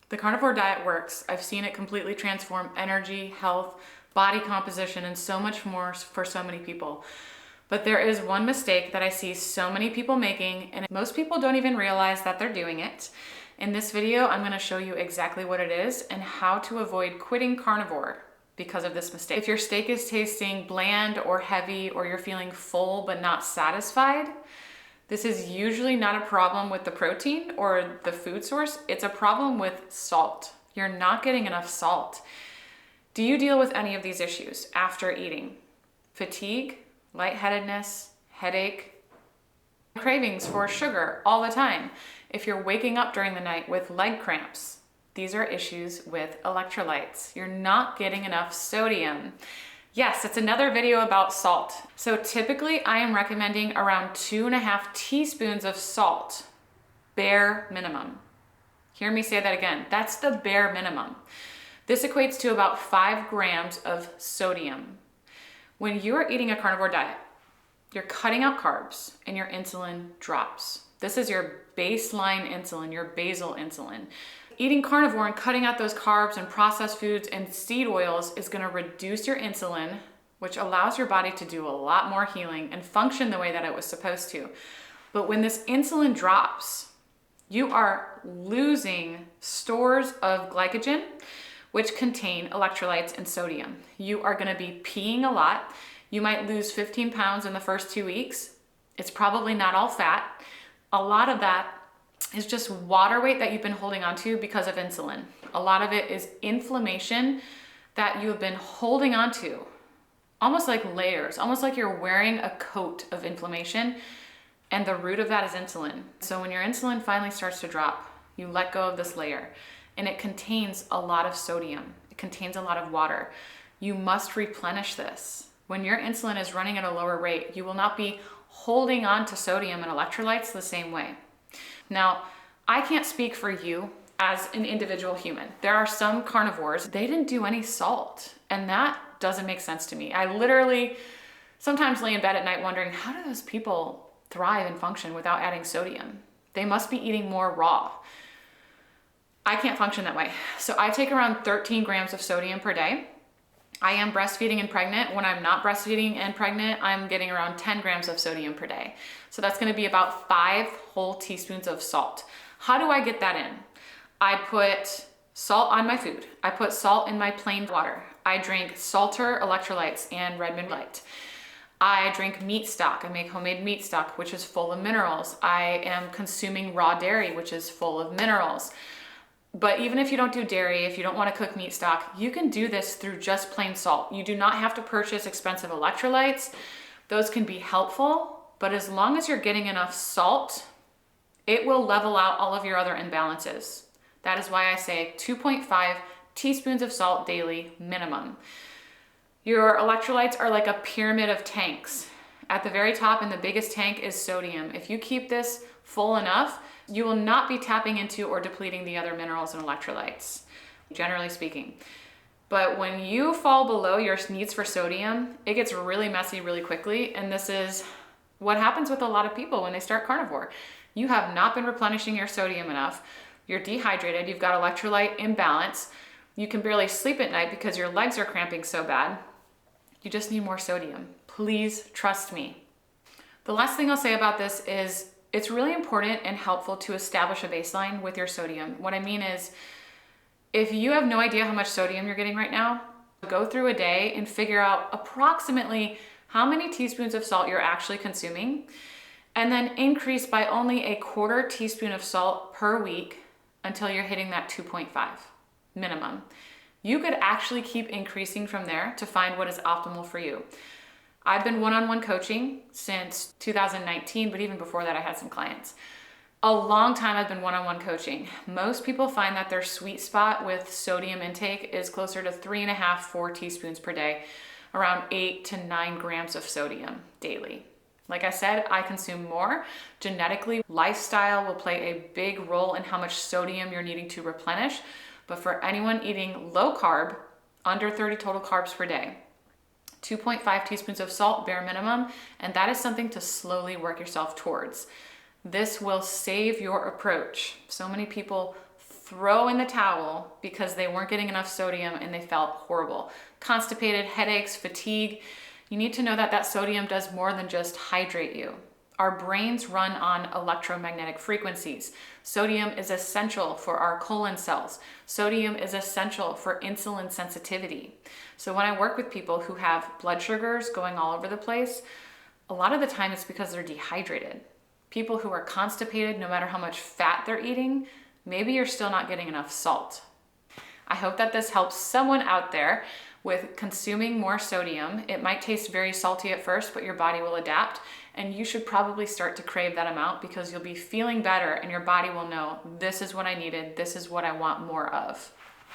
The carnivore diet works. I've seen it completely transform energy, health, body composition, and so much more for so many people. But there is one mistake that I see so many people making, and most people don't even realize that they're doing it. In this video, I'm gonna show you exactly what it is and how to avoid quitting carnivore because of this mistake. If your steak is tasting bland or heavy, or you're feeling full but not satisfied, this is usually not a problem with the protein or the food source. It's a problem with salt. You're not getting enough salt. Do you deal with any of these issues after eating? Fatigue, lightheadedness, headache, cravings for sugar all the time. If you're waking up during the night with leg cramps, these are issues with electrolytes. You're not getting enough sodium. Yes, it's another video about salt. So typically I am recommending around 2.5 teaspoons of salt, bare minimum. Hear me say that again. That's the bare minimum. This equates to about 5 grams of sodium. When you are eating a carnivore diet, you're cutting out carbs and your insulin drops. This is your baseline insulin, your basal insulin. Eating carnivore and cutting out those carbs and processed foods and seed oils is gonna reduce your insulin, which allows your body to do a lot more healing and function the way that it was supposed to. But when this insulin drops, you are losing stores of glycogen, which contain electrolytes and sodium. You are gonna be peeing a lot. You might lose 15 pounds in the first 2 weeks. It's probably not all fat. A lot of that is just water weight that you've been holding on to because of insulin. A lot of it is inflammation that you have been holding on to, almost like layers, almost like you're wearing a coat of inflammation, and the root of that is insulin. So when your insulin finally starts to drop, you let go of this layer, and it contains a lot of sodium. It contains a lot of water. You must replenish this. When your insulin is running at a lower rate, you will not be holding on to sodium and electrolytes the same way. Now, I can't speak for you as an individual human. There are some carnivores, they didn't do any salt, and that doesn't make sense to me. I literally sometimes lay in bed at night wondering, how do those people thrive and function without adding sodium? They must be eating more raw. I can't function that way. So I take around 13 grams of sodium per day. I am breastfeeding and pregnant. When I'm not breastfeeding and pregnant, I'm getting around 10 grams of sodium per day. So that's gonna be about 5 whole teaspoons of salt. How do I get that in? I put salt on my food. I put salt in my plain water. I drink Salter Electrolytes and Redmond Light. I drink meat stock. I make homemade meat stock, which is full of minerals. I am consuming raw dairy, which is full of minerals. But even if you don't do dairy, if you don't want to cook meat stock, you can do this through just plain salt. You do not have to purchase expensive electrolytes. Those can be helpful, but as long as you're getting enough salt, it will level out all of your other imbalances. That is why I say 2.5 teaspoons of salt daily minimum. Your electrolytes are like a pyramid of tanks. At the very top and the biggest tank is sodium. If you keep this full enough, you will not be tapping into or depleting the other minerals and electrolytes, generally speaking. But when you fall below your needs for sodium, it gets really messy really quickly. And this is what happens with a lot of people when they start carnivore. You have not been replenishing your sodium enough. You're dehydrated. You've got electrolyte imbalance. You can barely sleep at night because your legs are cramping so bad. You just need more sodium. Please trust me. The last thing I'll say about this is it's really important and helpful to establish a baseline with your sodium. What I mean is, if you have no idea how much sodium you're getting right now, go through a day and figure out approximately how many teaspoons of salt you're actually consuming, and then increase by only 1/4 teaspoon of salt per week until you're hitting that 2.5 minimum. You could actually keep increasing from there to find what is optimal for you. I've been one-on-one coaching since 2019, but even before that, I had some clients. A long time I've been one-on-one coaching. Most people find that their sweet spot with sodium intake is closer to 3.5, 4 teaspoons per day, around 8 to 9 grams of sodium daily. Like I said, I consume more. Genetically, lifestyle will play a big role in how much sodium you're needing to replenish. But for anyone eating low carb, under 30 total carbs per day, 2.5 teaspoons of salt, bare minimum, and that is something to slowly work yourself towards. This will save your approach. So many people throw in the towel because they weren't getting enough sodium and they felt horrible. Constipated, headaches, fatigue. You need to know that that sodium does more than just hydrate you. Our brains run on electromagnetic frequencies. Sodium is essential for our colon cells. Sodium is essential for insulin sensitivity. So when I work with people who have blood sugars going all over the place, a lot of the time it's because they're dehydrated. People who are constipated, no matter how much fat they're eating, maybe you're still not getting enough salt. I hope that this helps someone out there with consuming more sodium. It might taste very salty at first, but your body will adapt, and you should probably start to crave that amount because you'll be feeling better and your body will know, this is what I needed, this is what I want more of.